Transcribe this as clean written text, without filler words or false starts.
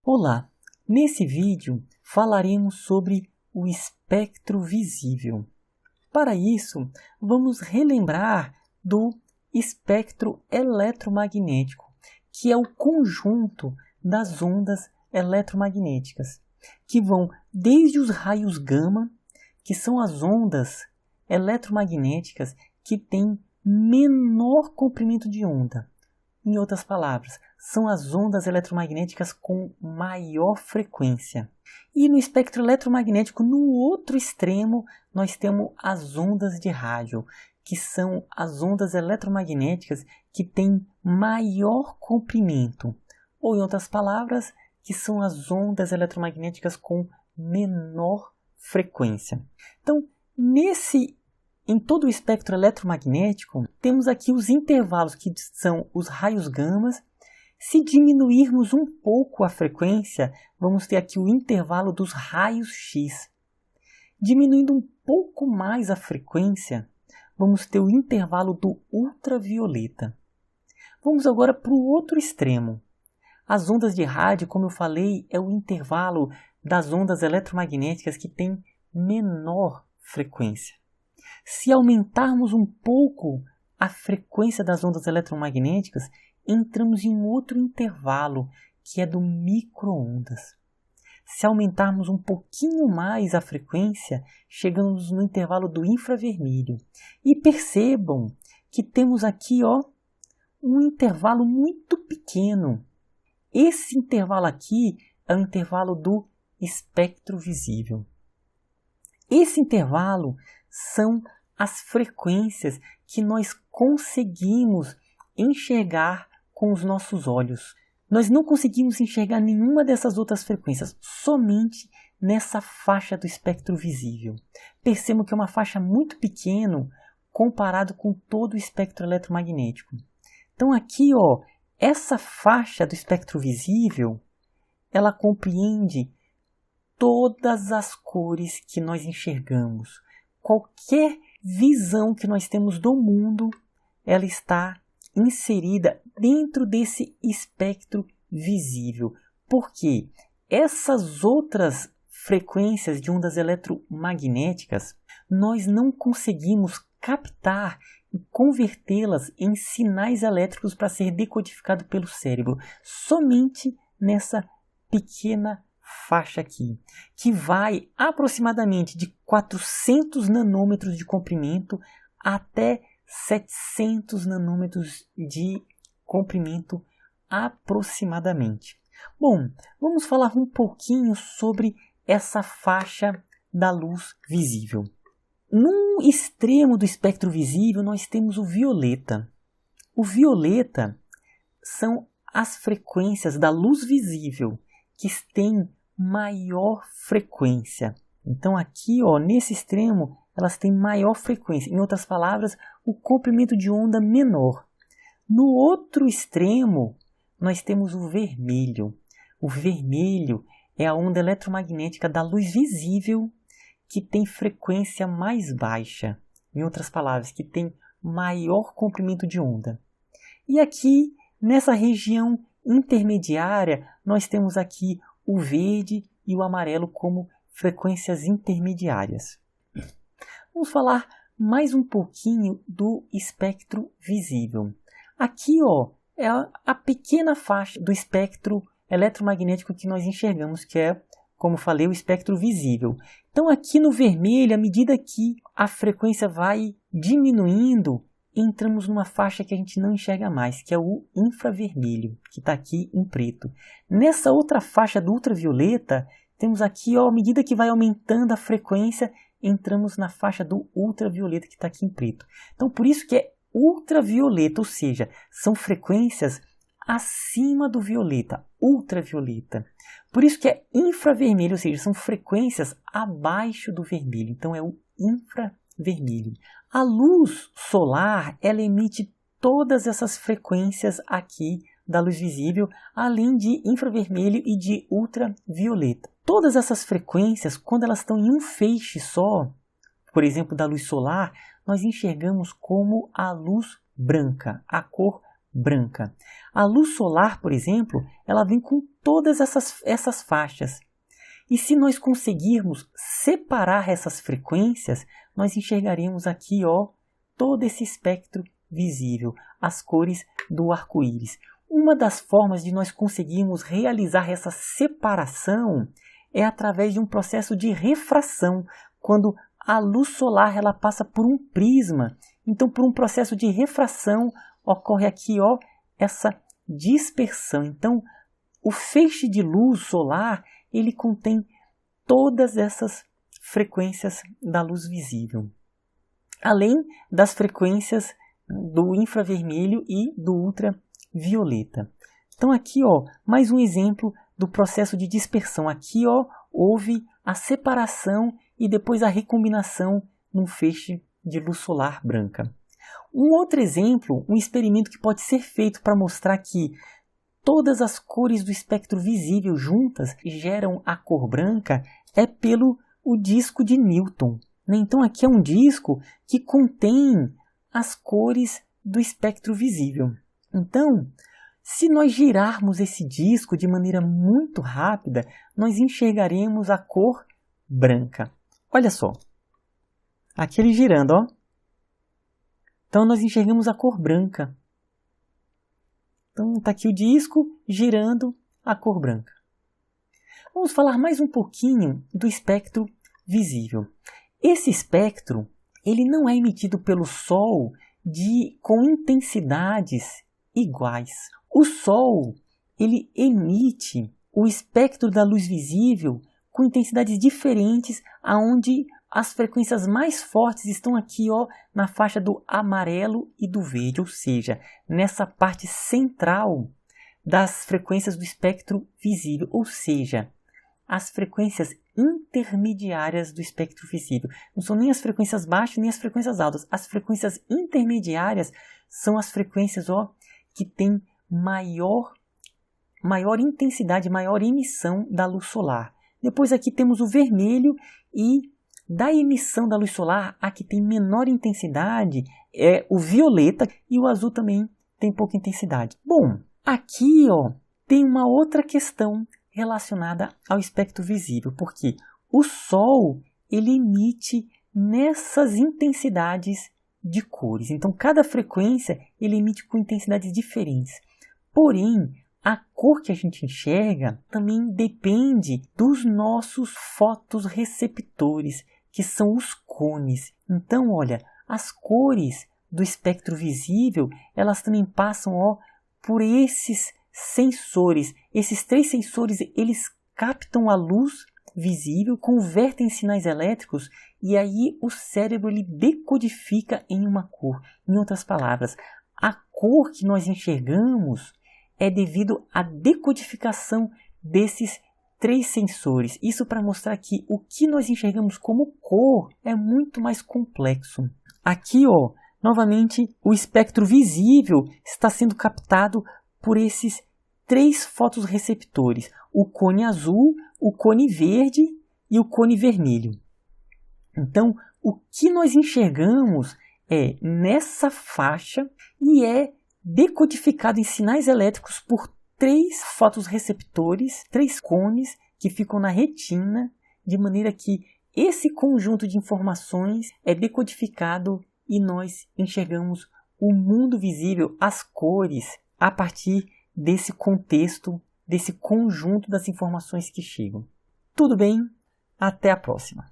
Olá! Nesse vídeo falaremos sobre o espectro visível. Para isso, vamos relembrar do espectro eletromagnético, que é o conjunto das ondas eletromagnéticas, que vão desde os raios gama, que são as ondas eletromagnéticas que têm menor comprimento de onda. Em outras palavras, são as ondas eletromagnéticas com maior frequência. E no espectro eletromagnético, no outro extremo, nós temos as ondas de rádio, que são as ondas eletromagnéticas que têm maior comprimento. Ou, em outras palavras, que são as ondas eletromagnéticas com menor frequência. Então, em todo o espectro eletromagnético, temos aqui os intervalos, que são os raios gamas. Se diminuirmos um pouco a frequência, vamos ter aqui o intervalo dos raios X. Diminuindo um pouco mais a frequência, vamos ter o intervalo do ultravioleta. Vamos agora para o outro extremo. As ondas de rádio, como eu falei, é o intervalo das ondas eletromagnéticas que têm menor frequência. Se aumentarmos um pouco a frequência das ondas eletromagnéticas, entramos em outro intervalo, que é do micro-ondas. Se aumentarmos um pouquinho mais a frequência, chegamos no intervalo do infravermelho. E percebam que temos aqui um intervalo muito pequeno. Esse intervalo aqui é o intervalo do espectro visível. Esse intervalo são as frequências que nós conseguimos enxergar com os nossos olhos. Nós não conseguimos enxergar nenhuma dessas outras frequências, somente nessa faixa do espectro visível. Percebam que é uma faixa muito pequena comparado com todo o espectro eletromagnético. Então aqui, essa faixa do espectro visível, ela compreende todas as cores que nós enxergamos. Qualquer visão que nós temos do mundo, ela está inserida dentro desse espectro visível. Porque essas outras frequências de ondas eletromagnéticas, nós não conseguimos captar e convertê-las em sinais elétricos para ser decodificado pelo cérebro, somente nessa pequena faixa aqui, que vai aproximadamente de 400 nanômetros de comprimento até 700 nanômetros de comprimento aproximadamente. Bom, vamos falar um pouquinho sobre essa faixa da luz visível. No extremo do espectro visível, nós temos o violeta. O violeta são as frequências da luz visível que têm maior frequência. Então aqui, nesse extremo, elas têm maior frequência. Em outras palavras, o comprimento de onda menor. No outro extremo, nós temos o vermelho. O vermelho é a onda eletromagnética da luz visível que tem frequência mais baixa. Em outras palavras, que tem maior comprimento de onda. E aqui, nessa região intermediária, nós temos aqui o verde e o amarelo como frequências intermediárias. Vamos falar mais um pouquinho do espectro visível. Aqui, é a pequena faixa do espectro eletromagnético que nós enxergamos, que é, como falei, o espectro visível. Então, aqui no vermelho, à medida que a frequência vai diminuindo, entramos numa faixa que a gente não enxerga mais, que é o infravermelho, que está aqui em preto. Nessa outra faixa do ultravioleta, temos aqui, à medida que vai aumentando a frequência, entramos na faixa do ultravioleta, que está aqui em preto. Então, por isso que é ultravioleta, ou seja, são frequências acima do violeta, ultravioleta. Por isso que é infravermelho, ou seja, são frequências abaixo do vermelho. Então, é o infravermelho. A luz solar, ela emite todas essas frequências aqui da luz visível, além de infravermelho e de ultravioleta. Todas essas frequências, quando elas estão em um feixe só, por exemplo, da luz solar, nós enxergamos como a luz branca, a cor branca. A luz solar, por exemplo, ela vem com todas essas faixas. E se nós conseguirmos separar essas frequências, nós enxergaremos aqui, todo esse espectro visível, as cores do arco-íris. Uma das formas de nós conseguirmos realizar essa separação é através de um processo de refração, quando a luz solar ela passa por um prisma. Então, por um processo de refração, ocorre aqui essa dispersão. Então, o feixe de luz solar ele contém todas essas frequências da luz visível, além das frequências do infravermelho e do ultravioleta. Então aqui, mais um exemplo do processo de dispersão. Aqui, houve a separação e depois a recombinação num feixe de luz solar branca. Um outro exemplo, um experimento que pode ser feito para mostrar que todas as cores do espectro visível juntas geram a cor branca é pelo o disco de Newton. Então aqui é um disco que contém as cores do espectro visível. Então, se nós girarmos esse disco de maneira muito rápida, nós enxergaremos a cor branca. Olha só, aqui ele girando, Então nós enxergamos a cor branca. Então está aqui o disco girando a cor branca. Vamos falar mais um pouquinho do espectro visível. Esse espectro ele não é emitido pelo Sol com intensidades iguais. O Sol ele emite o espectro da luz visível com intensidades diferentes, aonde as frequências mais fortes estão aqui na faixa do amarelo e do verde, ou seja, nessa parte central das frequências do espectro visível, ou seja, as frequências intermediárias do espectro visível. Não são nem as frequências baixas nem as frequências altas. As frequências intermediárias são as frequências que têm maior intensidade, maior emissão da luz solar. Depois aqui temos o vermelho e da emissão da luz solar, a que tem menor intensidade é o violeta e o azul também tem pouca intensidade. Bom, aqui tem uma outra questão relacionada ao espectro visível, porque o Sol ele emite nessas intensidades de cores. Então, cada frequência ele emite com intensidades diferentes. Porém, a cor que a gente enxerga também depende dos nossos fotorreceptores, que são os cones. Então, olha, as cores do espectro visível, elas também passam por esses sensores. Esses 3 sensores, eles captam a luz visível, convertem em sinais elétricos e aí o cérebro ele decodifica em uma cor. Em outras palavras, a cor que nós enxergamos é devido à decodificação desses 3 sensores. Isso para mostrar que o que nós enxergamos como cor é muito mais complexo. Aqui, novamente, o espectro visível está sendo captado por esses 3 fotorreceptores. O cone azul, o cone verde e o cone vermelho. Então, o que nós enxergamos é nessa faixa e é decodificado em sinais elétricos por 3 fotorreceptores, 3 cones que ficam na retina, de maneira que esse conjunto de informações é decodificado e nós enxergamos o mundo visível, as cores, a partir desse contexto, desse conjunto das informações que chegam. Tudo bem? Até a próxima!